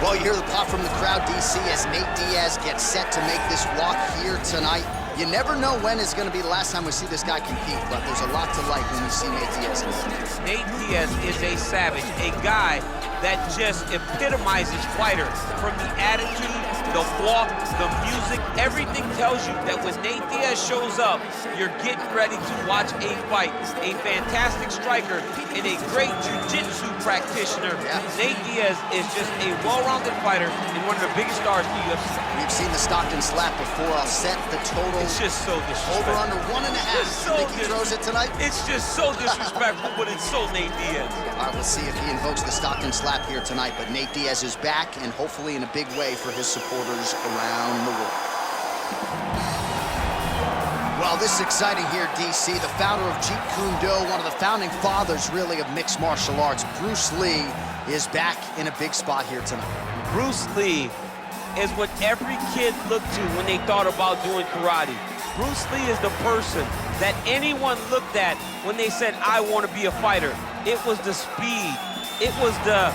Well, you hear the pop from the crowd, DC, as Nate Diaz gets set to make this walk here tonight. You never know when is going to be the last time we see this guy compete, but there's a lot to like when we see Nate Diaz. Nate Diaz is a savage, a guy that just epitomizes fighter. From the attitude, the walk, the music, everything tells you that when Nate Diaz shows up, you're getting ready to watch a fight. A fantastic striker and a great jiu-jitsu practitioner. Yeah. Nate Diaz is just a well-rounded fighter and one of the biggest stars in the UFC. We've seen the Stockton slap before. I'll set the total. It's just so disrespectful. Over under 1.5. So you think he throws it tonight? It's just so disrespectful, but it's so Nate Diaz. All right, we'll see if he invokes the Stockton slap here tonight, but Nate Diaz is back, and hopefully in a big way for his supporters around the world. Well, this is exciting here, DC. The founder of Jeet Kune Do, one of the founding fathers, really, of mixed martial arts, Bruce Lee, is back in a big spot here tonight. Bruce Lee is what every kid looked to when they thought about doing karate. Bruce Lee is the person that anyone looked at when they said, I want to be a fighter. It was the speed, it was the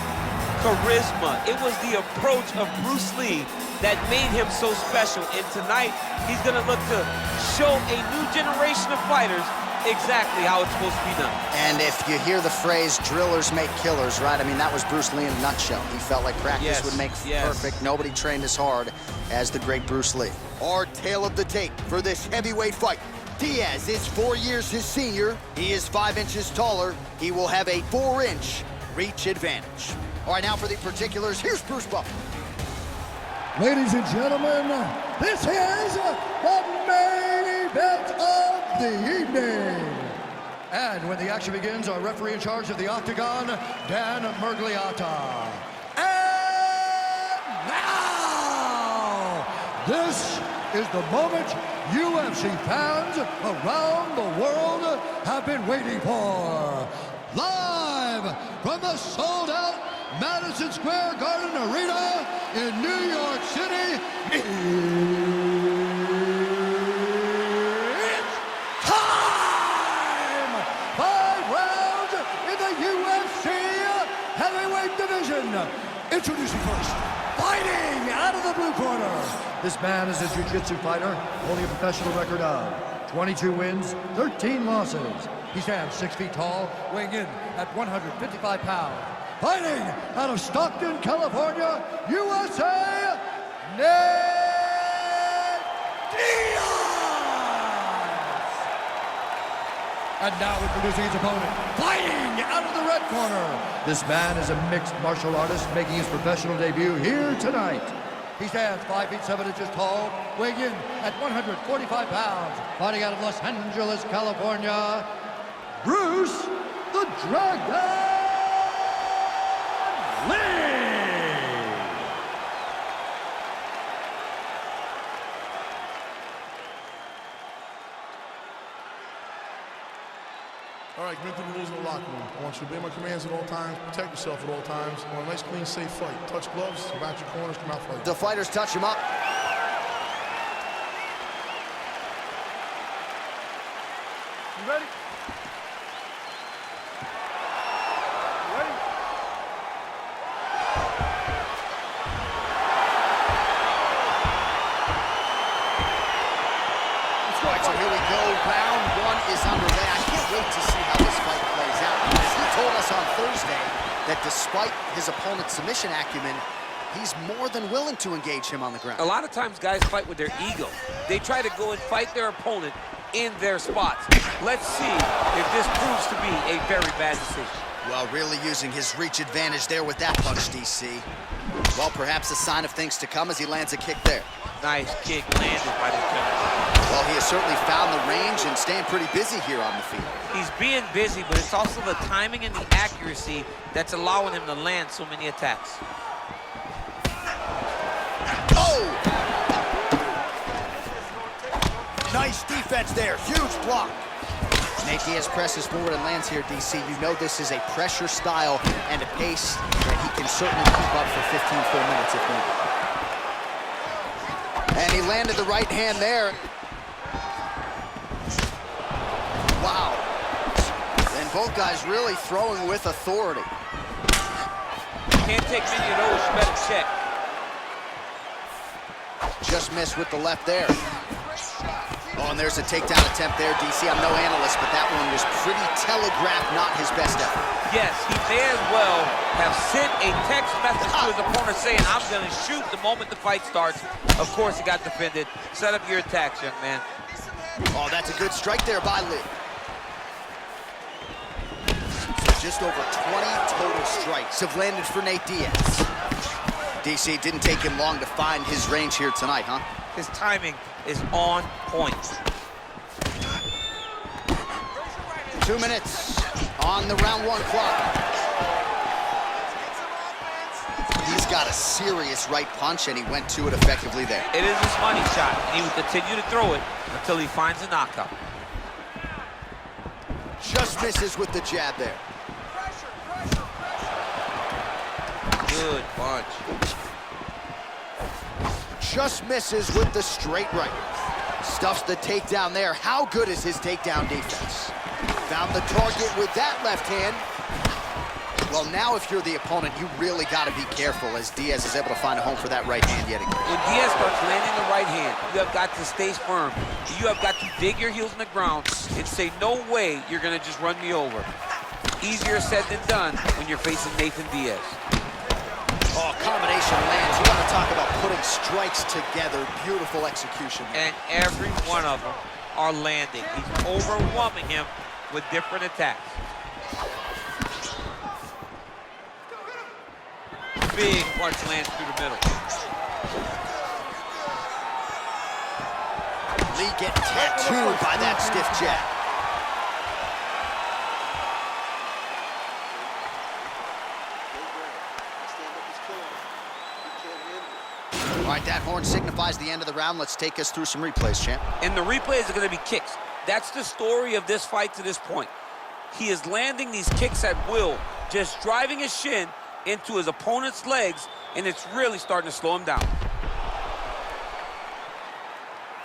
charisma, it was the approach of Bruce Lee that made him so special. And tonight, he's gonna look to show a new generation of fighters exactly how it's supposed to be done. And if you hear the phrase, drillers make killers, right? I mean, that was Bruce Lee in a nutshell. He felt like practice would make perfect. Nobody trained as hard as the great Bruce Lee. Our tale of the tape for this heavyweight fight. Diaz is 4 years his senior. He is 5 inches taller. He will have a 4-inch reach advantage. All right, now for the particulars, here's Bruce Buffer. Ladies and gentlemen, this is the main event of the evening. And when the action begins, our referee in charge of the Octagon, Dan Murgliata. And now, this is the moment UFC fans around the world have been waiting for. Live from the sold-out Madison Square Garden Arena in New York City, it's time! 5 rounds in the UFC heavyweight division. Introducing first, fighting out of the blue corner. This man is a jiu-jitsu fighter, holding a professional record of 22 wins, 13 losses. He stands 6 feet tall, weighing in at 155 pounds. Fighting out of Stockton, California, USA, Nate Diaz! And now introducing his opponent, fighting out of the red corner. This man is a mixed martial artist making his professional debut here tonight. He stands 5 feet 7 inches tall, weighing in at 145 pounds. Fighting out of Los Angeles, California, Bruce the Dragon Lee! All right, commit to the rules of the locker room. I want you to obey my commands at all times, protect yourself at all times. I want a nice, clean, safe fight. Touch gloves, back your corners, come out fight. The fighters touch him up. You ready? So here we go, round 1 is underway. I can't wait to see how this fight plays out. Because he told us on Thursday that despite his opponent's submission acumen, he's more than willing to engage him on the ground. A lot of times guys fight with their ego. They try to go and fight their opponent in their spots. Let's see if this proves to be a very bad decision. Well, really using his reach advantage there with that punch, DC. Well, perhaps a sign of things to come as he lands a kick there. Nice kick landed by the judge. Well, he has certainly found the range and staying pretty busy here on the field. He's being busy, but it's also the timing and the accuracy that's allowing him to land so many attacks. Oh! Nice defense there, huge block. Nate Diaz presses forward and lands here, DC. You know this is a pressure style and a pace that he can certainly keep up for 15 full minutes if needed. And he landed the right hand there. Wow. And both guys really throwing with authority. Can't take many of those, you better check. Just missed with the left there. Oh, and there's a takedown attempt there, DC. I'm no analyst, but that one was pretty telegraphed, not his best effort. Yes, he may as well have sent a text message to his opponent saying, I'm going to shoot the moment the fight starts. Of course, he got defended. Set up your attacks, young man. Oh, that's a good strike there by Lee. Just over 20 total strikes have landed for Nate Diaz. DC, didn't take him long to find his range here tonight, huh? His timing is on point. 2 minutes on the round 1 clock. He's got a serious right punch, and he went to it effectively there. It is his money shot, and he will continue to throw it until he finds a knockout. Just misses with the jab there. Good punch. Just misses with the straight right. Stuffs the takedown there. How good is his takedown defense? Found the target with that left hand. Well, now if you're the opponent, you really got to be careful as Diaz is able to find a home for that right hand yet again. When Diaz starts landing the right hand, you have got to stay firm. You have got to dig your heels in the ground and say, no way you're going to just run me over. Easier said than done when you're facing Nathan Diaz. Oh, combination lands. You want to talk about putting strikes together. Beautiful execution. And every one of them are landing. He's overwhelming him with different attacks. Big punch lands through the middle. Lee getting tattooed by that stiff jab. All right, that horn signifies the end of the round. Let's take us through some replays, champ. And the replays are going to be kicks. That's the story of this fight to this point. He is landing these kicks at will, just driving his shin into his opponent's legs, and it's really starting to slow him down.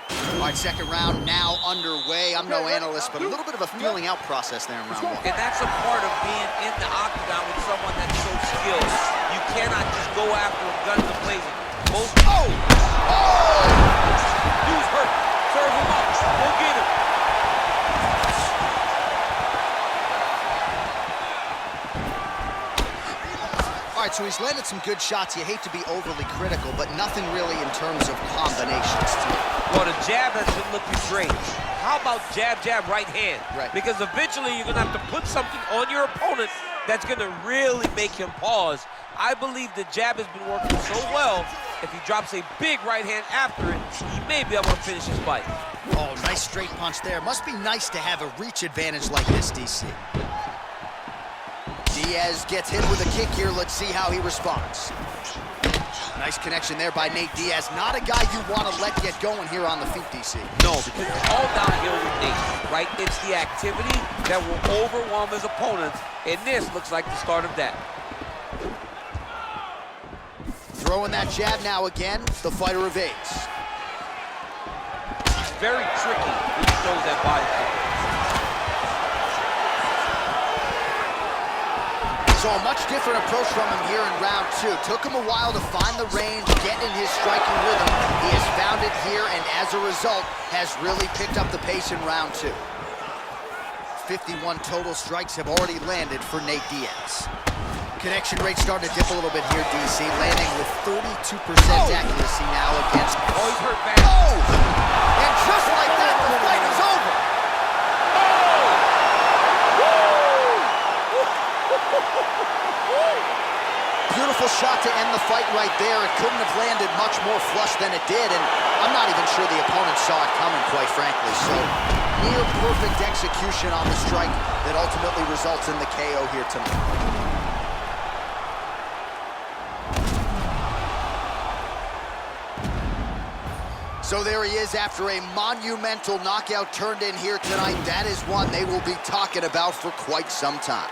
All right, second round now underway. I'm no analyst, but a little bit of a feeling out process there in round 1. And that's a part of being in the octagon with someone that's so skilled. You cannot just go after him guns a-blazing. Dude's hurt. Serve him up. Go get him. All right, so he's landed some good shots. You hate to be overly critical, but nothing really in terms of combinations. Well, the jab has been looking great. How about jab, jab, right hand? Right. Because eventually you're going to have to put something on your opponent that's going to really make him pause. I believe the jab has been working so well, if he drops a big right hand after it, he may be able to finish his fight. Oh, nice straight punch there. Must be nice to have a reach advantage like this, DC. Diaz gets hit with a kick here. Let's see how he responds. Nice connection there by Nate Diaz. Not a guy you want to let get going here on the feet, DC. No, because it's all downhill with Nate, right? It's the activity that will overwhelm his opponents, and this looks like the start of that. Throwing that jab now again. The fighter evades. He's very tricky when he throws that body kick. So a much different approach from him here in round 2. Took him a while to find the range, get in his striking rhythm. He has found it here, and as a result, has really picked up the pace in round 2. 51 total strikes have already landed for Nate Diaz. Connection rate starting to dip a little bit here, DC, landing with 32% accuracy now against... Oh, he's hurt bad. Oh! And just like that, the fight is over. Beautiful shot to end the fight right there. It couldn't have landed much more flush than it did, and I'm not even sure the opponent saw it coming, quite frankly. So, near perfect execution on the strike that ultimately results in the KO here tonight. So there he is after a monumental knockout turned in here tonight. That is one they will be talking about for quite some time.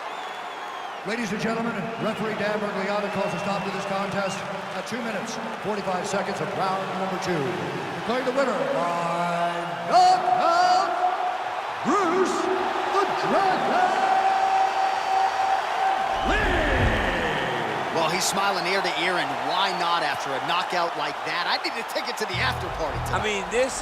Ladies and gentlemen, referee Dan Bergliata calls a stop to this contest at 2 minutes, 45 seconds of round number 2. Declaring the winner by knockout, Bruce the Dragon Lee. Well, Oh, he's smiling ear to ear, and why not after a knockout like that? I need a ticket to the after party tonight. I mean, this is